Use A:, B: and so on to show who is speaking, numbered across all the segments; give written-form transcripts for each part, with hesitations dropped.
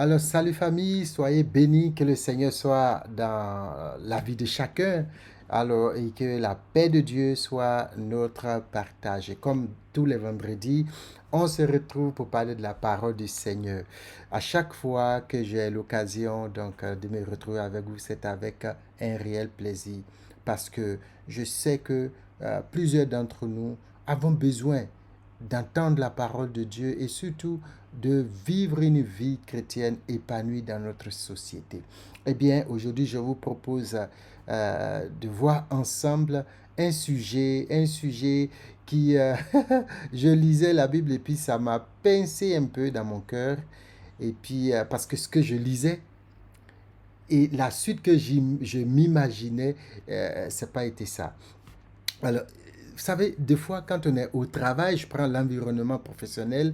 A: Alors, salut famille, soyez bénis, que le Seigneur soit dans la vie de chacun. Alors, et que la paix de Dieu soit notre partage. Et comme tous les vendredis, on se retrouve pour parler de la parole du Seigneur. À chaque fois que j'ai l'occasion de me retrouver avec vous, c'est avec un réel plaisir. Parce que je sais que plusieurs d'entre nous avons besoin d'entendre la parole de Dieu et surtout de vivre une vie chrétienne épanouie dans notre société. Eh bien, aujourd'hui, je vous propose de voir ensemble un sujet qui, je lisais la Bible et puis ça m'a pincé un peu dans mon cœur. Et puis, parce que ce que je lisais et la suite que je m'imaginais, ça n'a pas été ça. Alors, vous savez, des fois, quand on est au travail, je prends l'environnement professionnel,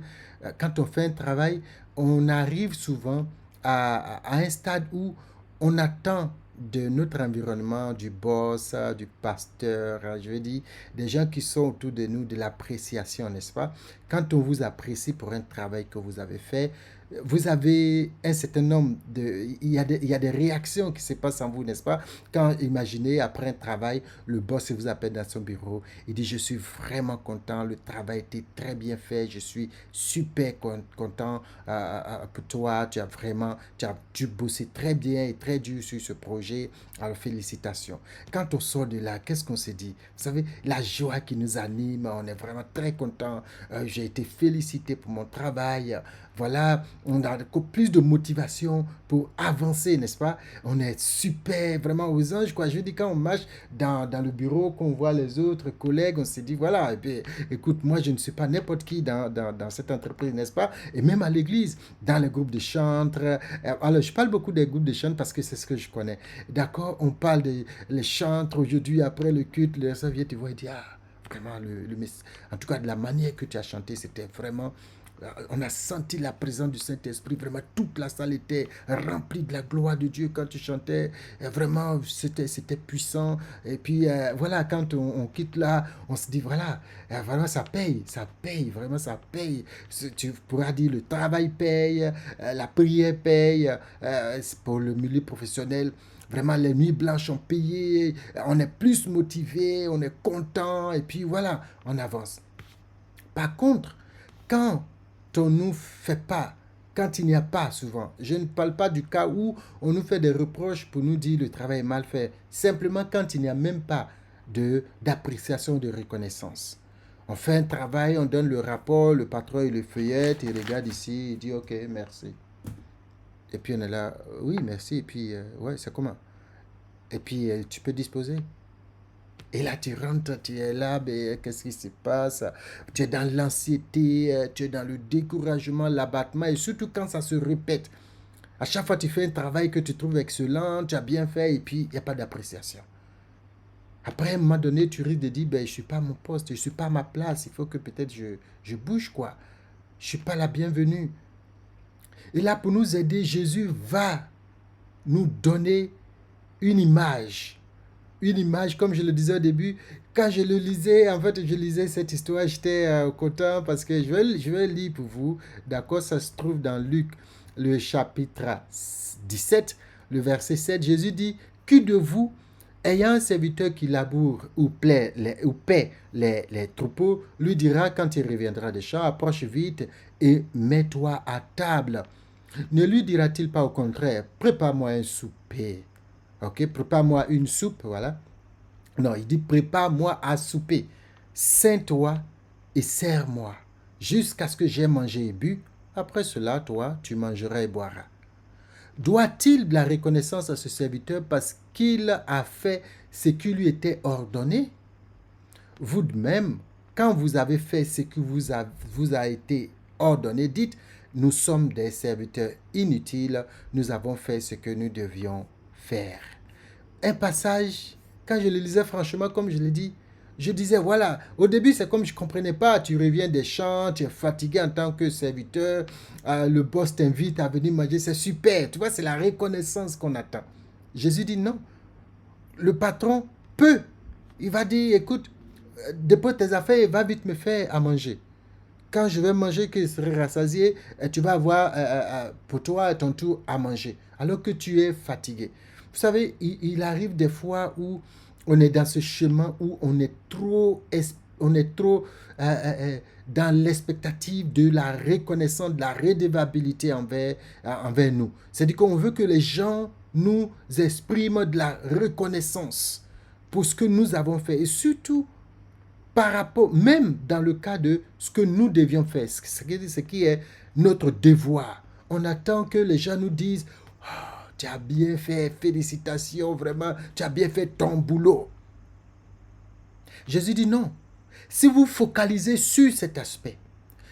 A: quand on fait un travail, on arrive souvent à un stade où on attend de notre environnement, du boss, du pasteur, je veux dire, des gens qui sont autour de nous, de l'appréciation, n'est-ce pas? Quand on vous apprécie pour un travail que vous avez fait, vous avez un certain nombre de... il y a des réactions qui se passent en vous, n'est-ce pas? Quand, imaginez, après un travail, le boss vous appelle dans son bureau, il dit, je suis vraiment content, le travail était très bien fait, je suis super content pour toi, tu bossé très bien et très dur sur ce projet, alors félicitations. Quand on sort de là, qu'est-ce qu'on se dit? Vous savez, la joie qui nous anime, on est vraiment très content, j'ai été félicité pour mon travail, voilà, on a plus de motivation pour avancer, n'est-ce pas? On est super, vraiment aux anges, quoi. Je dis, quand on marche dans le bureau, qu'on voit les autres collègues, on se dit, voilà, et puis, écoute, moi, je ne suis pas n'importe qui dans cette entreprise, n'est-ce pas? Et même à l'église, dans les groupes de chantres. Alors, je parle beaucoup des groupes de chantres parce que c'est ce que je connais. D'accord? On parle des les chantres aujourd'hui, après le culte, le serviette, tu vois, il dit, ah, vraiment, en tout cas, de la manière que tu as chanté, c'était vraiment on a senti la présence du Saint-Esprit. Vraiment, toute la salle était remplie de la gloire de Dieu quand tu chantais. Vraiment, c'était puissant. Et puis, voilà, quand on quitte là, on se dit, voilà, vraiment, ça paye, vraiment, ça paye. Tu pourras dire, le travail paye, la prière paye, pour le milieu professionnel. Vraiment, les nuits blanches ont payé, on est plus motivé, on est content, et puis voilà, on avance. Par contre, quand on ne nous fait pas, quand il n'y a pas souvent, je ne parle pas du cas où on nous fait des reproches pour nous dire le travail est mal fait, simplement quand il n'y a même pas d'appréciation, de reconnaissance. On fait un travail, on donne le rapport, le patron il le feuillette, il regarde ici, il dit ok, merci. Et puis on est là, oui, merci, et puis ouais, c'est comment? Et puis tu peux disposer. Et là, tu rentres, tu es là, mais qu'est-ce qui se passe? Tu es dans l'anxiété, tu es dans le découragement, l'abattement, et surtout quand ça se répète. À chaque fois, tu fais un travail que tu trouves excellent, tu as bien fait, et puis il n'y a pas d'appréciation. Après, à un moment donné, tu risques de dire, ben, je ne suis pas à mon poste, je ne suis pas à ma place, il faut que peut-être je bouge, quoi. Je ne suis pas la bienvenue. Et là, pour nous aider, Jésus va nous donner une image. Une image, comme je le disais au début, quand je le lisais, en fait, je lisais cette histoire, j'étais content parce que je vais lire pour vous. D'accord, ça se trouve dans Luc, le chapitre 17, le verset 7. Jésus dit, qui de vous, ayant un serviteur qui laboure ou paie les troupeaux, lui dira quand il reviendra des champs, approche vite et mets-toi à table. Ne lui dira-t-il pas au contraire, prépare-moi un souper. Ok, prépare-moi une soupe, voilà. Non, il dit prépare-moi à souper. Ceins-toi et sers-moi jusqu'à ce que j'aie mangé et bu. Après cela, toi, tu mangeras et boiras. Doit-il de la reconnaissance à ce serviteur parce qu'il a fait ce qui lui était ordonné? Vous de même, quand vous avez fait ce qui vous a été ordonné, dites, nous sommes des serviteurs inutiles, nous avons fait ce que nous devions faire. Un passage, quand je le lisais franchement, comme je l'ai dit, je disais, voilà, au début, c'est comme je ne comprenais pas. Tu reviens des champs, tu es fatigué en tant que serviteur, le boss t'invite à venir manger, c'est super. Tu vois, c'est la reconnaissance qu'on attend. Jésus dit non. Le patron il va dire, écoute, dépose tes affaires et va vite me faire à manger. quand je vais manger, que je serai rassasié, tu vas avoir pour toi à ton tour à manger, alors que tu es fatigué. Vous savez, il arrive des fois où on est dans ce chemin où on est trop dans l'expectative de la reconnaissance, de la redevabilité envers nous. C'est-à-dire qu'on veut que les gens nous expriment de la reconnaissance pour ce que nous avons fait. Et surtout, par rapport, même dans le cas de ce que nous devions faire, ce qui est notre devoir. On attend que les gens nous disent oh, tu as bien fait, félicitations, vraiment, tu as bien fait ton boulot. Jésus dit non. Si vous focalisez sur cet aspect,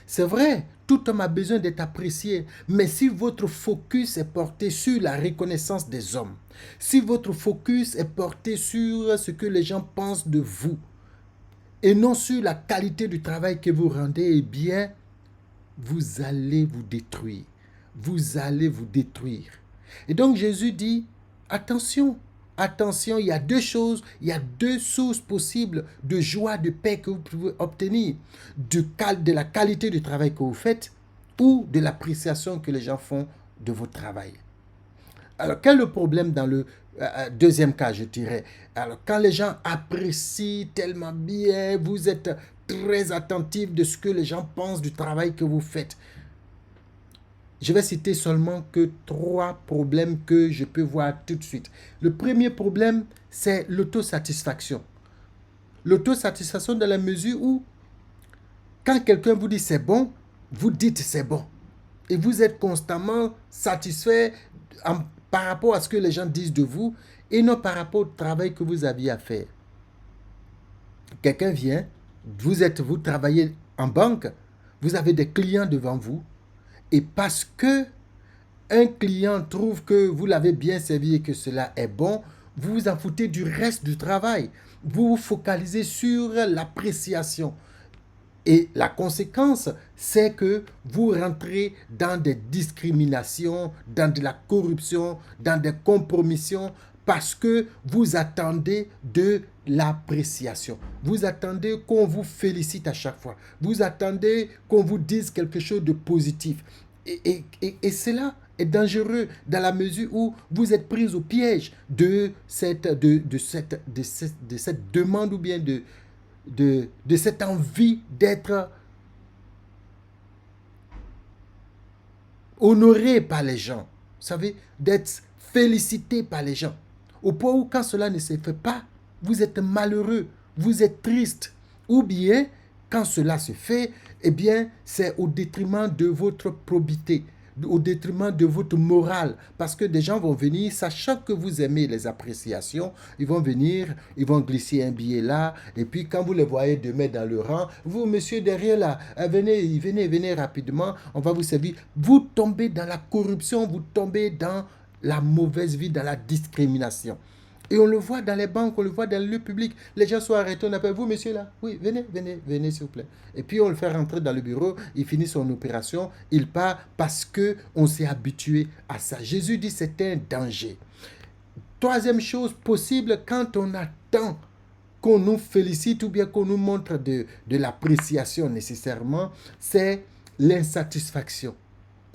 A: c'est vrai, tout homme a besoin d'être apprécié, mais si votre focus est porté sur la reconnaissance des hommes, si votre focus est porté sur ce que les gens pensent de vous, et non sur la qualité du travail que vous rendez, eh bien, vous allez vous détruire. Vous allez vous détruire. Et donc Jésus dit, attention, attention, il y a deux choses, il y a deux sources possibles de joie, de paix que vous pouvez obtenir. De la qualité du travail que vous faites ou de l'appréciation que les gens font de votre travail. Alors, quel est le problème dans le deuxième cas, je dirais? Alors, quand les gens apprécient tellement bien, vous êtes très attentif de ce que les gens pensent du travail que vous faites. Je vais citer seulement que 3 problèmes que je peux voir tout de suite. Le premier problème, c'est l'autosatisfaction. L'autosatisfaction dans la mesure où, quand quelqu'un vous dit c'est bon, vous dites c'est bon. Et vous êtes constamment satisfait par rapport à ce que les gens disent de vous et non par rapport au travail que vous aviez à faire. Quelqu'un vient, vous travaillez en banque, vous avez des clients devant vous et parce que un client trouve que vous l'avez bien servi et que cela est bon, vous vous en foutez du reste du travail. Vous vous focalisez sur l'appréciation. Et la conséquence, c'est que vous rentrez dans des discriminations, dans de la corruption, dans des compromissions, parce que vous attendez de l'appréciation. Vous attendez qu'on vous félicite à chaque fois. Vous attendez qu'on vous dise quelque chose de positif. Et cela est dangereux dans la mesure où vous êtes pris au piège de cette demande ou bien de cette envie d'être honoré par les gens. Vous savez, d'être félicité par les gens. Au point où quand cela ne se fait pas, vous êtes malheureux, vous êtes triste. Ou bien, quand cela se fait, eh bien, c'est au détriment de votre probité, au détriment de votre morale. Parce que des gens vont venir, sachant que vous aimez les appréciations, ils vont venir, ils vont glisser un billet là, et puis quand vous les voyez demain dans le rang, vous, monsieur derrière là, venez rapidement, on va vous servir. Vous tombez dans la corruption, vous tombez dans la mauvaise vie, dans la discrimination. Et on le voit dans les banques, on le voit dans le lieu public. Les gens sont arrêtés, on appelle vous, monsieur là. Oui, venez s'il vous plaît. Et puis on le fait rentrer dans le bureau, il finit son opération, il part parce qu'on s'est habitué à ça. Jésus dit c'est un danger. Troisième chose possible, quand on attend qu'on nous félicite ou bien qu'on nous montre de l'appréciation nécessairement, c'est l'insatisfaction.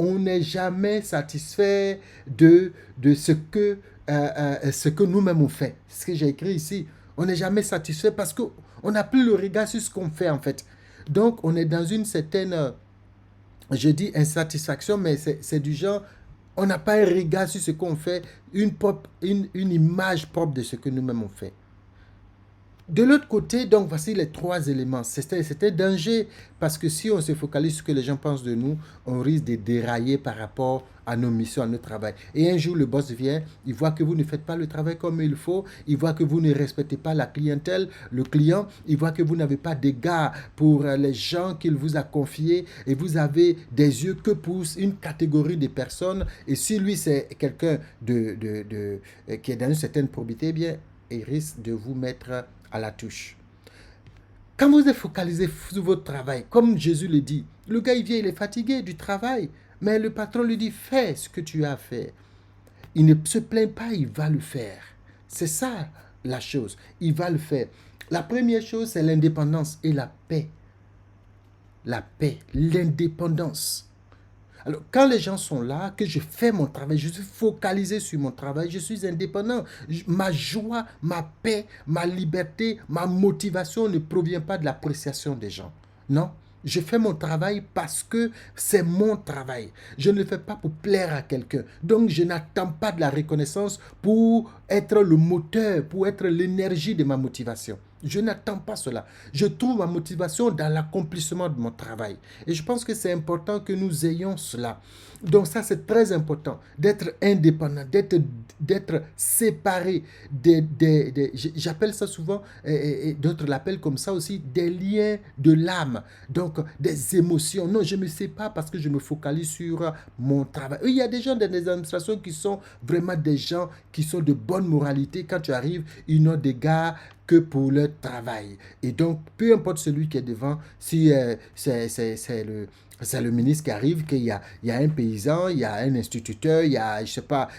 A: On n'est jamais satisfait de ce que nous-mêmes on fait. C'est ce que j'ai écrit ici. On n'est jamais satisfait parce qu'on n'a plus le regard sur ce qu'on fait en fait. Donc on est dans une certaine, je dis insatisfaction, mais c'est du genre, on n'a pas un regard sur ce qu'on fait, une image propre de ce que nous-mêmes on fait. De l'autre côté, donc voici les 3 éléments. C'était danger parce que si on se focalise sur ce que les gens pensent de nous, on risque de dérailler par rapport à nos missions, à notre travail. Et un jour, le boss vient, il voit que vous ne faites pas le travail comme il faut, il voit que vous ne respectez pas la clientèle, le client, il voit que vous n'avez pas d'égard pour les gens qu'il vous a confiés et vous avez des yeux que pour une catégorie de personnes. Et si lui, c'est quelqu'un qui est dans une certaine probité, eh bien, il risque de vous mettre à la touche. Quand vous êtes focalisé sur votre travail, comme Jésus le dit, le gars il vient, il est fatigué du travail, mais le patron lui dit fais ce que tu as à faire. Il ne se plaint pas, il va le faire. C'est ça la chose, il va le faire. La première chose, c'est l'indépendance et la paix. la paix, l'indépendance. Alors, quand les gens sont là, que je fais mon travail, je suis focalisé sur mon travail, je suis indépendant. Ma joie, ma paix, ma liberté, ma motivation ne provient pas de l'appréciation des gens. Non, je fais mon travail parce que c'est mon travail. Je ne le fais pas pour plaire à quelqu'un. Donc, je n'attends pas de la reconnaissance pour être le moteur, pour être l'énergie de ma motivation. Je n'attends pas cela. Je trouve ma motivation dans l'accomplissement de mon travail. Et je pense que c'est important que nous ayons cela. Donc ça, c'est très important d'être indépendant, d'être séparé. J'appelle ça souvent, et d'autres l'appellent comme ça aussi, des liens de l'âme. Donc des émotions. Non, je ne me sépare parce que je me focalise sur mon travail. Il y a des gens dans les administrations qui sont vraiment des gens qui sont de bonne moralité. Quand tu arrives, ils n'ont des gars que pour leur travail. Et donc, peu importe celui qui est devant, si c'est le ministre qui arrive, qu'il y a un paysan, il y a un instituteur, il y a, je sais pas,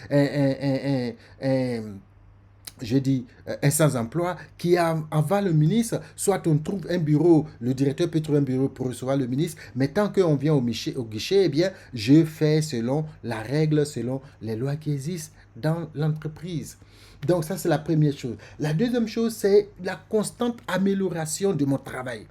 A: je dis, un sans-emploi qui envoie le ministre, soit on trouve un bureau, le directeur peut trouver un bureau pour recevoir le ministre, mais tant qu'on vient au guichet, eh bien, je fais selon la règle, selon les lois qui existent dans l'entreprise. Donc ça, c'est la première chose. La deuxième chose, c'est la constante amélioration de mon travail.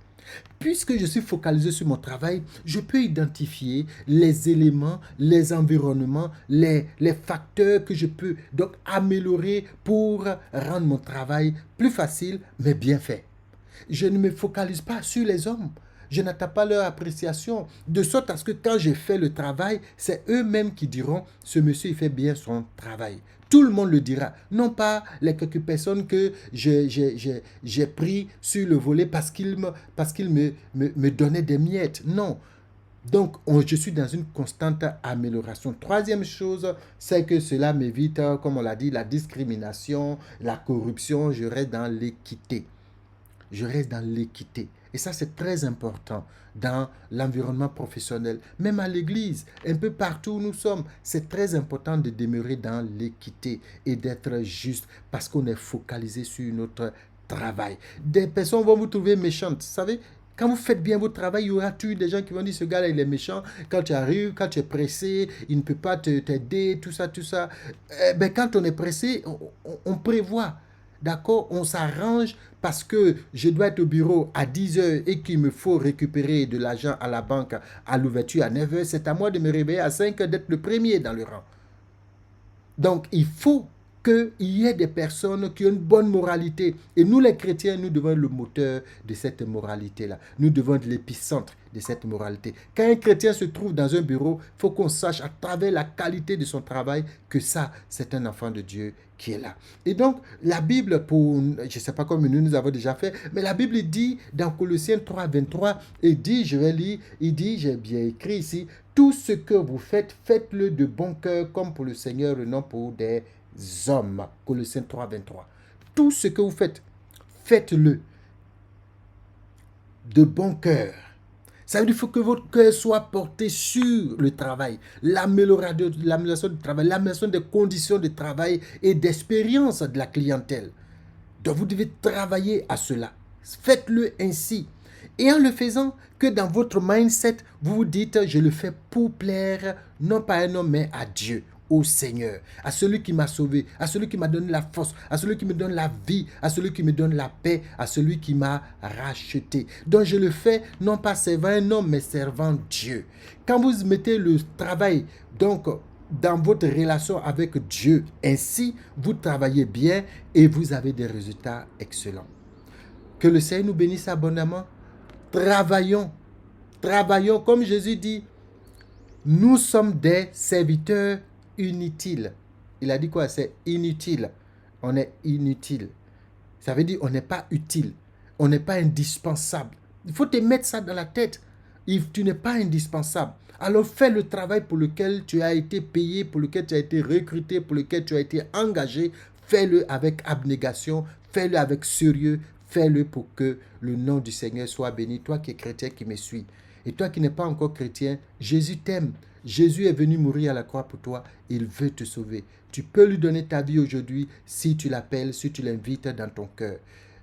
A: Puisque je suis focalisé sur mon travail, je peux identifier les éléments, les environnements, les facteurs que je peux donc améliorer pour rendre mon travail plus facile, mais bien fait. Je ne me focalise pas sur les hommes. Je n'attends pas leur appréciation. De sorte à ce que quand j'ai fait le travail, c'est eux-mêmes qui diront, ce monsieur, il fait bien son travail. Tout le monde le dira. Non pas les quelques personnes que j'ai pris sur le volet parce qu'ils me donnaient des miettes. Non. Donc, je suis dans une constante amélioration. Troisième chose, c'est que cela m'évite, comme on l'a dit, la discrimination, la corruption. Je reste dans l'équité. Je reste dans l'équité. Et ça, c'est très important dans l'environnement professionnel. Même à l'église, un peu partout où nous sommes, c'est très important de demeurer dans l'équité et d'être juste parce qu'on est focalisé sur notre travail. Des personnes vont vous trouver méchantes. Vous savez, quand vous faites bien votre travail, il y aura toujours des gens qui vont dire ce gars-là, il est méchant. Quand tu arrives, quand tu es pressé, il ne peut pas t'aider, tout ça, tout ça. Ben, quand on est pressé, on prévoit. D'accord, on s'arrange parce que je dois être au bureau à 10 heures et qu'il me faut récupérer de l'argent à la banque à l'ouverture à 9 heures. C'est à moi de me réveiller à 5 heures, d'être le premier dans le rang. Donc, il faut qu'il y ait des personnes qui ont une bonne moralité. Et nous, les chrétiens, nous devons être le moteur de cette moralité-là. Nous devons être l'épicentre de cette moralité. Quand un chrétien se trouve dans un bureau, il faut qu'on sache à travers la qualité de son travail que ça, c'est un enfant de Dieu qui est là. Et donc, la Bible, je ne sais pas comme nous avons déjà fait, mais la Bible dit dans Colossiens 3, 23, il dit, je vais lire, il dit, j'ai bien écrit ici, tout ce que vous faites, faites-le de bon cœur comme pour le Seigneur et non pour des hommes. Colossiens 3, 23. Tout ce que vous faites, faites-le de bon cœur. Ça veut dire qu'il faut que votre cœur soit porté sur le travail, l'amélioration du travail, l'amélioration des conditions de travail et d'expérience de la clientèle. Donc vous devez travailler à cela. Faites-le ainsi. Et en le faisant, que dans votre mindset, vous vous dites, je le fais pour plaire, non pas à un homme, mais à Dieu, au Seigneur, à celui qui m'a sauvé, à celui qui m'a donné la force, à celui qui me donne la vie, à celui qui me donne la paix, à celui qui m'a racheté. Donc je le fais non pas servant un homme, mais servant Dieu. Quand vous mettez le travail, donc, dans votre relation avec Dieu, ainsi, vous travaillez bien et vous avez des résultats excellents. Que le Seigneur nous bénisse abondamment. Travaillons, travaillons, comme Jésus dit, nous sommes des serviteurs inutiles. Il a dit quoi? C'est inutile. On est inutile. Ça veut dire on n'est pas utile. On n'est pas indispensable. Il faut te mettre ça dans la tête. Tu n'es pas indispensable. Alors fais le travail pour lequel tu as été payé, pour lequel tu as été recruté, pour lequel tu as été engagé. Fais-le avec abnégation, fais-le avec sérieux, fais-le pour que le nom du Seigneur soit béni. Toi qui es chrétien qui me suis. Et toi qui n'es pas encore chrétien, Jésus t'aime. Jésus est venu mourir à la croix pour toi. Il veut te sauver. Tu peux lui donner ta vie aujourd'hui si tu l'appelles, si tu l'invites dans ton cœur.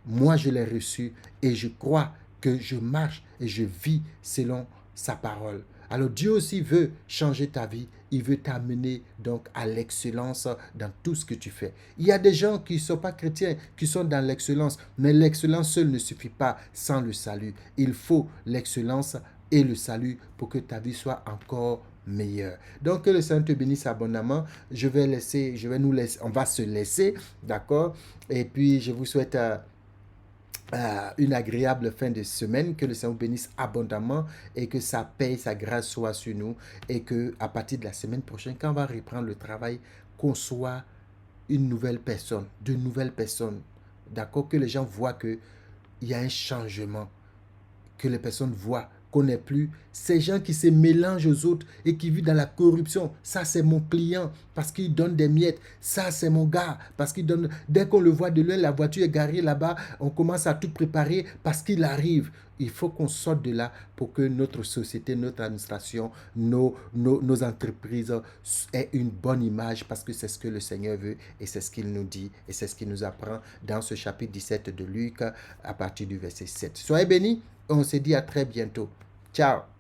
A: Moi, je l'ai reçu et je crois que je marche et je vis selon sa parole. Alors Dieu aussi veut changer ta vie. Il veut t'amener donc à l'excellence dans tout ce que tu fais. Il y a des gens qui ne sont pas chrétiens, qui sont dans l'excellence, mais l'excellence seule ne suffit pas sans le salut. Il faut l'excellence et le salut pour que ta vie soit encore meilleure. Donc que le Seigneur te bénisse abondamment. Je vais nous laisser, on va se laisser, d'accord? Et puis je vous souhaite une agréable fin de semaine, que le Seigneur vous bénisse abondamment et que sa paix, sa grâce soit sur nous et que à partir de la semaine prochaine, quand on va reprendre le travail, qu'on soit une nouvelle personne, de nouvelles personnes, d'accord, que les gens voient que il y a un changement, que les personnes voient qu'on n'est plus ces gens qui se mélangent aux autres et qui vivent dans la corruption. Ça, c'est mon client parce qu'il donne des miettes. Ça, c'est mon gars parce qu'il donne. Dès qu'on le voit de loin, la voiture est garée là-bas, on commence à tout préparer parce qu'il arrive. Il faut qu'on sorte de là pour que notre société, notre administration, nos entreprises aient une bonne image parce que c'est ce que le Seigneur veut et c'est ce qu'il nous dit et c'est ce qu'il nous apprend dans ce chapitre 17 de Luc à partir du verset 7. Soyez bénis. On se dit à très bientôt. Ciao.